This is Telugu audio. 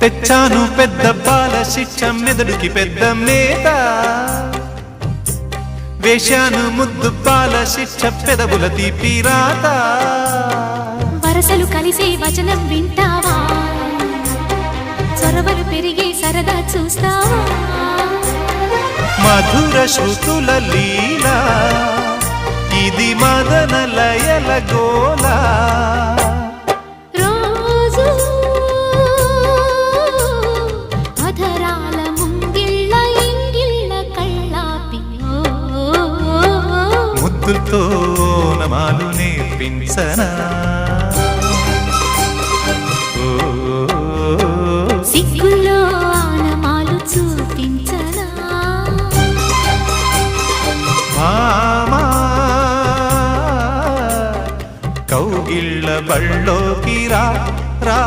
తెచ్చాను పెద్ద బాల శిక్ష మెదడుకి పెద్ద మేత వేశాను ముద్దు బాల శిక్ష పెదవుల తీపిరాత వరసలు కలిసే వచనం వింటావా చొరవలు పెరిగే సరదా చూస్తావా మధుర శృతుల లీలా ఇది మదన లయల గోలా రోజు అధరాల ముంగిళ్ళ ఇంగిళ్ళ కళ్ళాపి ముద్దులతో నమాలు నేర్పించనా సిగ్గుల్లో ఆనమాలు చూపించనా మామా కౌగిళ్ళ బళ్ళోకి రా రా